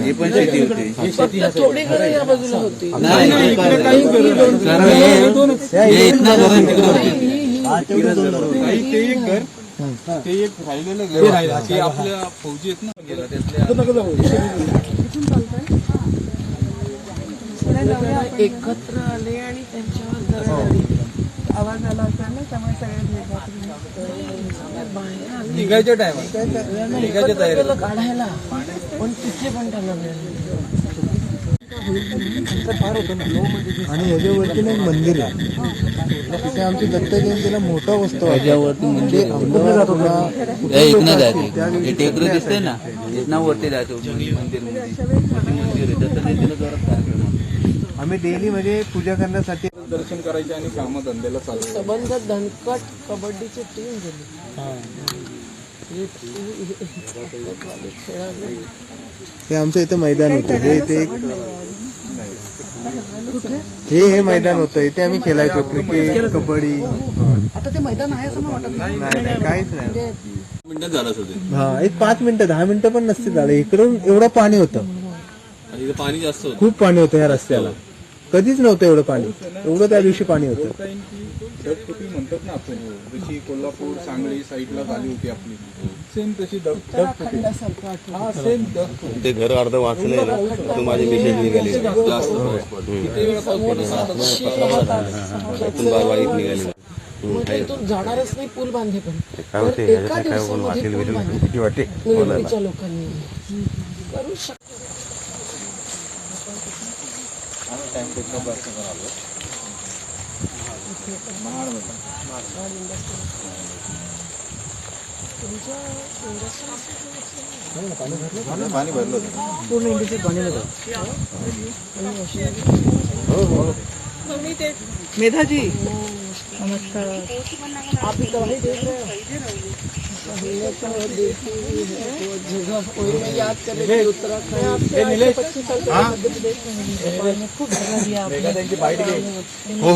ही पण शेती होती. थोडी घरं या बाजूला होती. नाही इकडे काही घर ते एक घर ते एक राहिलेलं घर राहिलं ते आपल्या फौजी आहेत ना गेला एकत्र आले आणि त्यांच्यावर दरड आवाज आला असेल ना त्यामुळे सगळे निघायच्या टायमात निघायच्या तयारीत काढायला पण तिथे पण त्यांना मिळालं. आणि याच्यावरती ना एक मंदिर आहे तिथे आमची दत्त जयंतीला मोठा उत्सव आहे. म्हणजे टेकरी दिसते ना इथना वरती जायचं आम्ही डेली म्हणजे पूजा करण्यासाठी दर्शन करायचे आणि कामधंद्याला चालू. संबंध दणकट कबड्डीची टीम गेली. हे आमचं इथं मैदान होतं. हे मैदान होतं. इथे आम्ही खेळायचो क्रिकेट कबड्डी. आता ते मैदान आहे असं मला वाटत नाही. नाही काहीच नाही. मिनिटात झालं असेल हा एक 5 मिनिटं 10 मिनिटं पण नसते झाले. इकडून एवढं पाणी होतं. आणि इथं पाणी जास्त होतं. खूप पाणी होतं या रस्त्याला. कधीच नव्हतं एवढं पाणी. एवढं त्या दिवशी पाणी होतं. ढगफुटी म्हणतात ना आपण जशी कोल्हापूर सांगली साईडला झाली होती आपली सेम तशी ढगफुटी. हा सेम ढगफुटी. ते घर अर्ध वाचलंय ना तर माझी मिसेस निघाली जास्त पाऊस पडतो. वाईट निघाली. म्हणजे इथून जाणारच नाही पूल बांधे पण काय होते एका दिवसामध्ये पूल बांधले. किती वाटते निवडणुकीच्या लोकांनी करू शकतो. पाणी भरलं पूर्ण इंडियाचे पाणी मेधा जी नमस्कार. आप दवाई देख रहे हो जगह कोई में याद करे उत्तराखंड 25 साल मध्य प्रदेश में खूप जगह दिया आपने. हो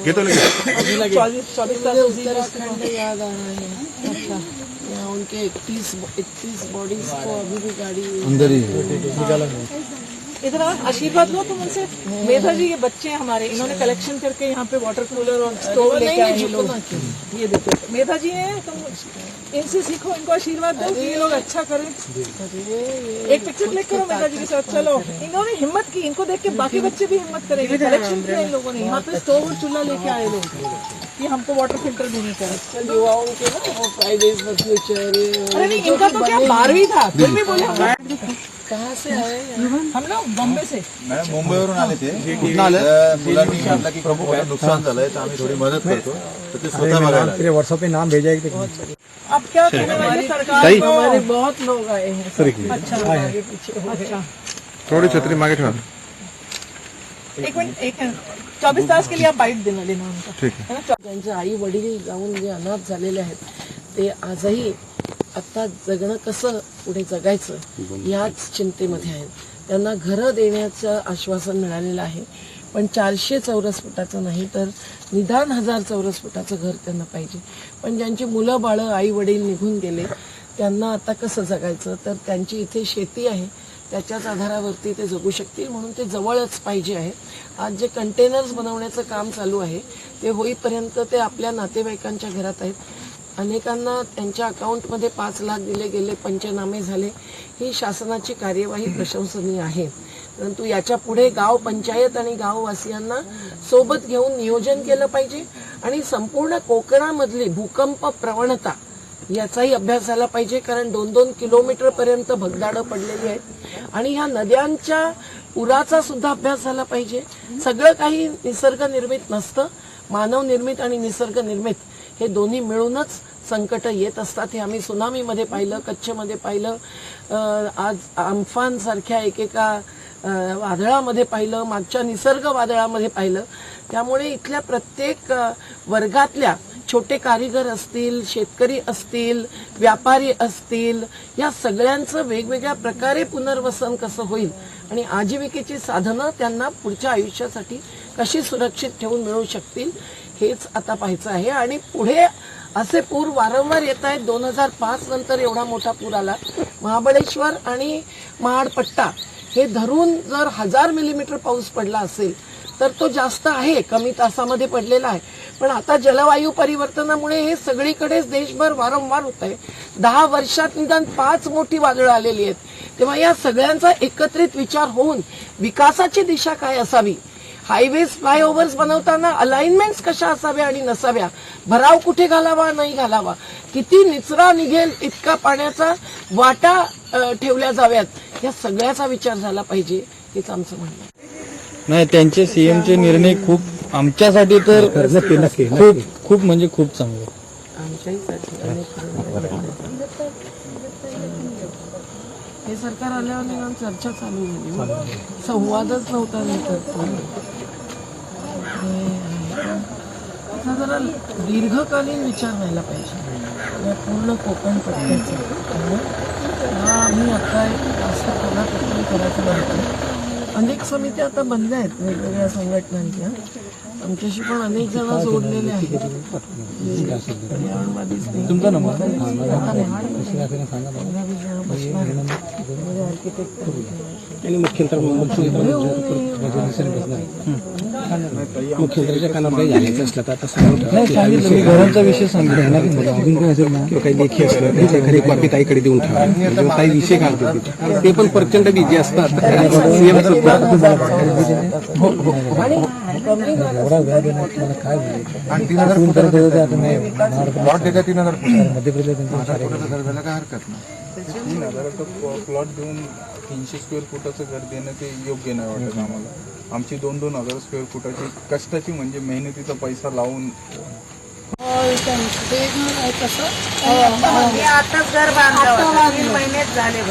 घेतो लगेच. 24 उत्तराखंड याद आ रहा है. अच्छा यहाँ उनके 31 बॉडीज को अभी भी गाड़ी अंदर ही इधर आओ, आशीर्वाद लो तुम उनसे. मेधा जी ये बच्चे हैं हमारे, इन्होंने कलेक्शन करके यहाँ पे वाटर कूलर और स्टोव लेके आए हैं लोग. ये देखो मेधा जी हैं, तुम इनसे सीखो, इनको आशीर्वाद दो कि ये लोग अच्छा करें. एक पिक्चर क्लिक करो मेधा जी के साथ. चलो इन्होंने हिम्मत की, इनको देख के बाकी बच्चे भी हिम्मत करेंगे. कलेक्शन किया इन लोगों ने, यहाँ पे स्टोव और चूल्हा लेके आए लोग कि हमको वाटर फिल्टर देने का. युवाओं के ना वो फ्राइडेज फॉर फ्यूचर. अरे नहीं, इनका तो क्या 12वीं था फिर भी बोले कहाँ से आए हम लोग बॉम्बे से. मुंबईवरून आले ते. मुलांनी म्हटलं की प्रमुख नुकसान झालंय तर आम्ही थोडी मदत करतो तर ते स्वतः बघायला. व्हाट्सएप पे नाम भेजा है. अब क्या करने वाली सरकार को. हमारे बहुत लोग आए हैं. अच्छा आगे पीछे हो गए. अच्छा थोडी छत्री मागे ठेवा. एक मिनट 24 तास के लिए आप बाईट देना लेना उनका. ठीक है ना. त्यांचे आई वडील जाऊन जे अनाथ झालेले आहेत ते आजही आता जगणं कसं पुढे जगायचं याच चिंतेमध्ये आहेत. त्यांना घरं देण्याचं आश्वासन मिळालेलं आहे पण 400 चौरस फुटाचं नाही तर निदान 1000 चौरस फुटाचं घर त्यांना पाहिजे. पण ज्यांची मुलं बाळं आई वडील निघून गेले त्यांना आता कसं जगायचं. तर त्यांची इथे शेती आहे त्याच्याच आधारावरती ते जगू शकतील म्हणून ते जवळच पाहिजे आहे. आज जे कंटेनर्स बनवण्याचं काम चालू आहे ते होईपर्यंत ते आपल्या नातेवाईकांच्या घरात आहेत. अनेकांना त्यांच्या अकाउंटमध्ये 5 लाख दिले गेले, पंचनामे झाले. ही शासनाची कार्यवाही प्रशंसनीय आहे. परंतु याच्या पुढे गाव पंचायत आणि गाववासियांना सोबत घेऊन नियोजन केलं पाहिजे आणि संपूर्ण कोकणामधली भूकंप प्रवणता याचाही अभ्यास झाला पाहिजे, कारण 2-2 किलोमीटर पर्यंत भगदाडं पडलेली आहेत आणि ह्या नद्यांच्या पुराचा सुद्धा अभ्यास झाला पाहिजे. सगळं काही निसर्ग निर्मित नसतं, मानव निर्मित आणि निसर्ग निर्मित हे दोन्ही मिळूनच संकट येत असतात. हे आम्ही सुनामीमध्ये पाहिलं, कच्छमध्ये पाहिलं, आज अम्फान सारख्या एकेका वादळामध्ये पाहिलं, मागच्या निसर्ग वादळामध्ये पाहिलं. त्यामुळे इथल्या प्रत्येक वर्गातल्या छोटे कारीगर असतील, शेतकरी असतील, व्यापारी असतील, या सगळ्यांचं वेगवेगळ्या प्रकारे पुनर्वसन कसं होईल आणि आजीविकेची साधनं त्यांना पुढच्या आयुष्यासाठी कशी सुरक्षित ठेवून मिळू शकतील हेच आता पाहायचं आहे. आणि पुढे असे पूर वारंवार येत आहेत. 2005 नंतर एवढा मोठा पूर आला. महाबळेश्वर आणि महाडपट्टा हे धरून जर 1000 मिलीमीटर पाऊस पडला असेल तर तो जास्त आहे, कमी तासामध्ये पडलेला आहे. पण आता जलवायू परिवर्तनामुळे हे सगळीकडेच देशभर वारंवार होत आहे. 10 वर्षात निदान 5 मोठी वादळं आलेली आहेत. तेव्हा या सगळ्यांचा एकत्रित विचार होऊन विकासाची दिशा काय असावी, हायवेज फ्लायओव्हर्स बनवताना अलाइनमेंट्स कशा असाव्या आणि नसाव्या, भराव कुठे घालावा नाही घालावा, किती निचरा निघेल इतका पाण्याचा वाटा ठेवल्या जाव्यात, या सगळ्याचा विचार झाला पाहिजे हेच आमचं म्हणणं आहे. नाही, त्यांचे सीएमचे निर्णय खूप आमच्यासाठी तर खूप म्हणजे खूप चांगले. आमच्याहीसाठी हे सरकार आल्यावर निदान चर्चा चालू झाली, संवादच नव्हता आता जरा दीर्घकालीन विचार व्हायला पाहिजे या पूर्ण कोकण पट्ट्याचा. हा आम्ही आता जास्त कोणाकडे करायचं म्हणतो. अनेक समित्या आता बनल्या आहेत वेगवेगळ्या संघटनांच्या, आमच्याशी पण अनेक जण जोडलेले आहेत. तुमचा नंबर मुख्यमंत्र्याच्या कानावर काही झाल्याचं असलं तर आता सांगितलं मी घरांचा विषय सांगितलं. अजून काय असेल ना काही लेखी असलं तर घरी कॉपी ताईकडे देऊन ठेवा. ताई विषय घालतो ते पण प्रचंड बिझी असतात. सीएम सुद्धा एवढा वेळ देण्यात मला काय आणि 3000 मध्य प्रदेश झाला काय हरकत नाही. 3000चा प्लॉट देऊन 300 स्क्वेअर फुटाचं घर देणं ते योग्य नाही वाटत आम्हाला. आमची 2-2000 स्क्वेअर फुटाची कष्टाची म्हणजे मेहनतीचा पैसा लावून आताच घर बांधलं 3 महिनेच झाले.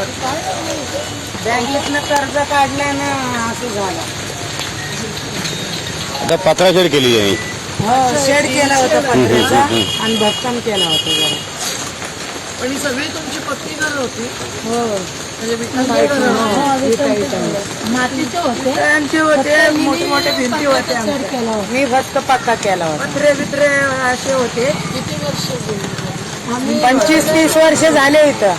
बँकेतनं कर्ज काढल्यानं असं झालं. आता पत्राशेड केली आहे, शेड केला होता पत्र्याचा आणि भक्कम केला होता जरा. पण ही सगळी तुमची पक्की घरं होती. हो मातीचे होते, त्यांचे होते, मोठमोठे भिंती होते. मी फक्त पक्का केला होता. पत्रे बित्रे असे होते. किती वर्ष झाली? 25-30 वर्ष झाले इथं.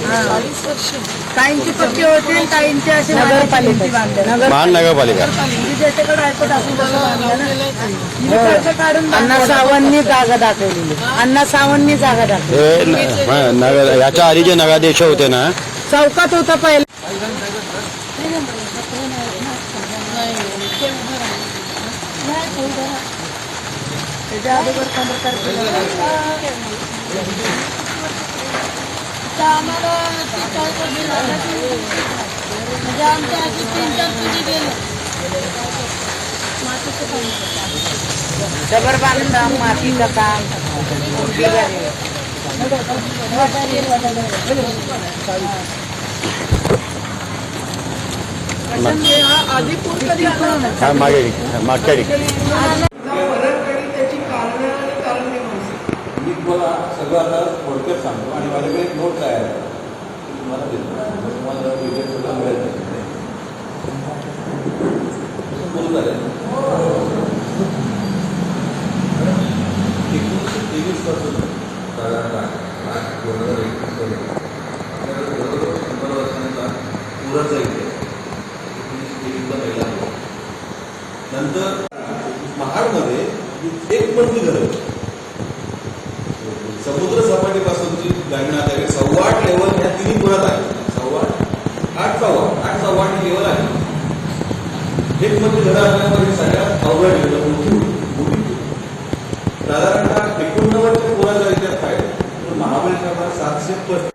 40 वर्ष. काहींची पक्की होते, काहींचे असे नगरपालिका महानगरपालिका ज्याच्याकडे ऐकत आपण काढून अण्णा सावंतनी जागा दाखवलेली. अण्णा सावंतनी जागा दाखवली. याच्या आधी जे नगराध्यक्ष होते ना, चौकात होता पहिला. त्याच्या अगोदर 15 तारखेला दगड बांधकाम, मातीचं काम, आधी पूर कधी आला? मागच्या मी तुम्हाला सगळं आता थोडक्यात सांगतो आणि माझ्याकडे एक नोट तयार आहे, तुम्हाला देतो. तुम्हाला डिटेल सगळं मिळेल. पूर्ण झालं 1923 पासून साधारण 2021 आपल्याकडे 100 वर्षांचा पुराचा इतिहास 1923चा पहिला. नंतर महाडमध्ये एक मजली घरं, समुद्र सपाटीपासूनची ग्रामीण आधारित 8.25 लेवल ह्या तिन्ही पुरात आहे. 8.25 लेवल आहे. एक म्हणजे घरं असल्यामुळे सगळ्यात अवघड साधारणतः 89 पुराचा इतिहास काय आता 700